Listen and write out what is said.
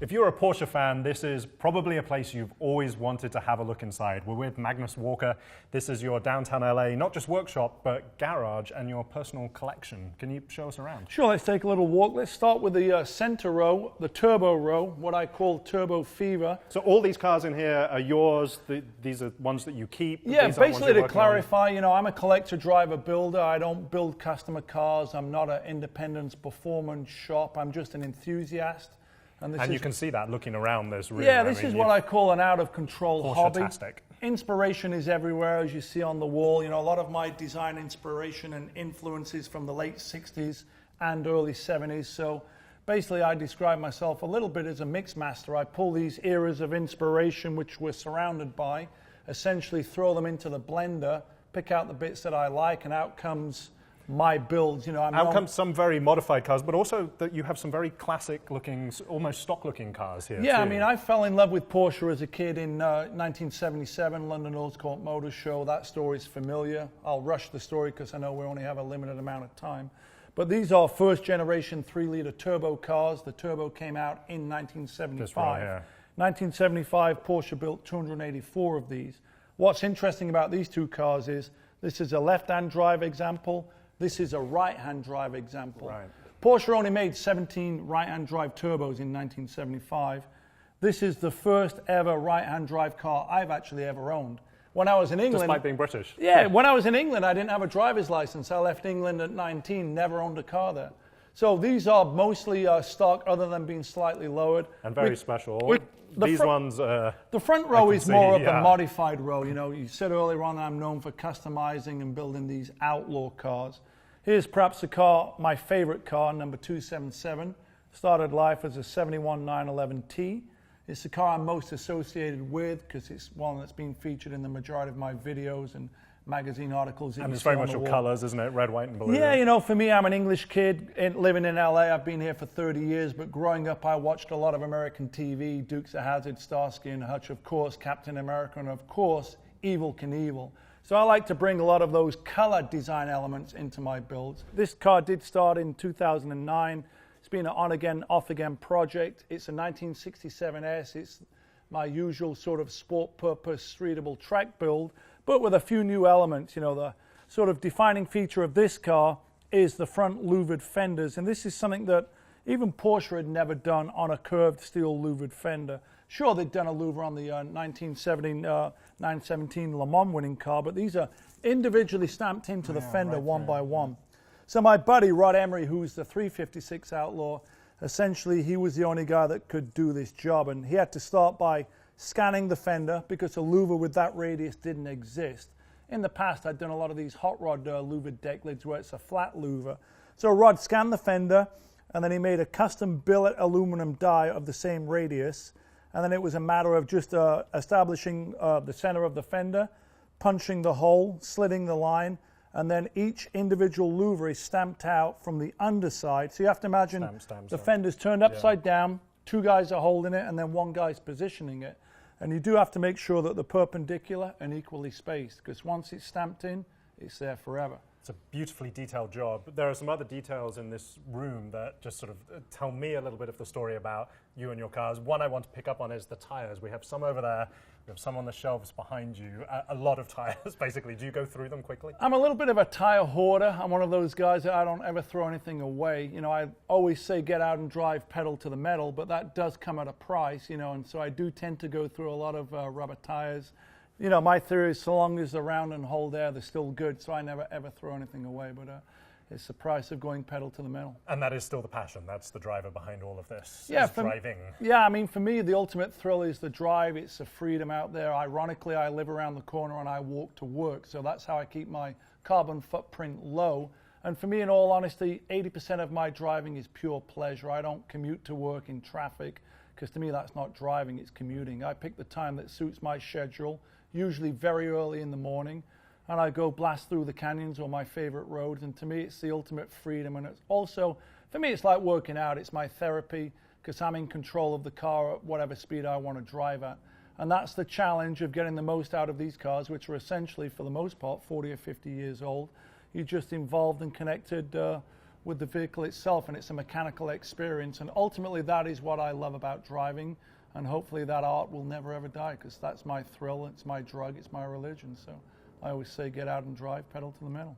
If you're a Porsche fan, this is probably a place you've always wanted to have a look inside. We're with Magnus Walker. This is your downtown LA, not just workshop, but garage and your personal collection. Can you show us around? Sure, let's take a little walk. Let's start with the center row, the turbo row, what I call turbo fever. So all these cars in here are yours. These are ones that you keep? Yeah, basically to clarify, you know, I'm a collector, driver, builder. I don't build customer cars. I'm not an independent performance shop. I'm just an enthusiast. And you can see that looking around this room. Yeah, this is what I call an out-of-control hobby. Porsche-tastic. Inspiration is everywhere, as you see on the wall. You know, a lot of my design inspiration and influences from the late 60s and early 70s. So basically, I describe myself a little bit as a mix master. I pull these eras of inspiration, which we're surrounded by, essentially throw them into the blender, pick out the bits that I like, and out comes my builds. You know, out comes some very modified cars, but also that you have some very classic-looking, almost stock-looking cars here. Yeah, too. I mean, I fell in love with Porsche as a kid in 1977, London Autosport Motor Show. That story's familiar. I'll rush the story because I know we only have a limited amount of time. But these are first-generation 3-liter turbo cars. The turbo came out in 1975. Just right here. 1975, Porsche built 284 of these. What's interesting about these two cars is this is a left-hand drive example. This is a right-hand drive example. Right. Porsche only made 17 right-hand drive turbos in 1975. This is the first ever right-hand drive car I've actually ever owned. When I was in England... Despite being British. Yeah, when I was in England, I didn't have a driver's license. I left England at 19, never owned a car there. So these are mostly stock, other than being slightly lowered. And very special. These ones... the front row is more of the modified row. You know, you said earlier on I'm known for customizing and building these outlaw cars. Here's perhaps a car, my favorite car, number 277. Started life as a 71 911T. It's the car I'm most associated with because it's one that's been featured in the majority of my videos and magazine articles. And it's very much your colors, isn't it? Red, white, and blue. Yeah, you know, for me, I'm an English kid living in LA. I've been here for 30 years, but growing up, I watched a lot of American TV, Dukes of Hazzard, Starsky and Hutch, of course, Captain America, and of course, Evel Knievel. So I like to bring a lot of those color design elements into my builds. This car did start in 2009. It's been an on-again, off-again project. It's a 1967S. It's my usual sort of sport purpose, streetable track build, but with a few new elements. You know, the sort of defining feature of this car is the front louvered fenders. And this is something that even Porsche had never done on a curved steel louvered fender. Sure, they'd done a louver on the 917 Le Mans winning car, but these are individually stamped into the fender one by one. So my buddy, Rod Emery, who's the 356 Outlaw, essentially he was the only guy that could do this job, and he had to start by scanning the fender because a louver with that radius didn't exist. In the past, I'd done a lot of these hot rod louvered deck lids where it's a flat louver. So Rod scanned the fender, and then he made a custom billet aluminum die of the same radius. And then it was a matter of just establishing the center of the fender, punching the hole, slitting the line, and then each individual louver is stamped out from the underside. So you have to imagine the fender's turned upside down, two guys are holding it, and then one guy's positioning it. And you do have to make sure that they're perpendicular and equally spaced, because once it's stamped in, it's there forever. It's a beautifully detailed job. There are some other details in this room that just sort of tell me a little bit of the story about you and your cars. One I want to pick up on is the tires. We have some over there. We have some on the shelves behind you. A lot of tires, basically. Do you go through them quickly? I'm a little bit of a tire hoarder. I'm one of those guys that I don't ever throw anything away. You know, I always say get out and drive pedal to the metal, but that does come at a price, you know, and so I do tend to go through a lot of rubber tires. You know, my theory is so long as they're round and hold air, they're still good, so I never ever throw anything away, but it's the price of going pedal to the metal. And that is still the passion. That's the driver behind all of this, yeah, driving. Yeah, I mean, for me, the ultimate thrill is the drive. It's the freedom out there. Ironically, I live around the corner and I walk to work, so that's how I keep my carbon footprint low. And for me, in all honesty, 80% of my driving is pure pleasure. I don't commute to work in traffic, because to me, that's not driving, it's commuting. I pick the time that suits my schedule, usually very early in the morning, and I go blast through the canyons or my favorite roads, and to me it's the ultimate freedom. And it's also, for me, it's like working out. It's my therapy because I'm in control of the car at whatever speed I want to drive at. And that's the challenge of getting the most out of these cars, which are essentially, for the most part, 40 or 50 years old. You're just involved and connected with the vehicle itself, and it's a mechanical experience. And ultimately, that is what I love about driving. And hopefully that art will never ever die, because that's my thrill, it's my drug, it's my religion. So I always say, get out and drive, pedal to the metal.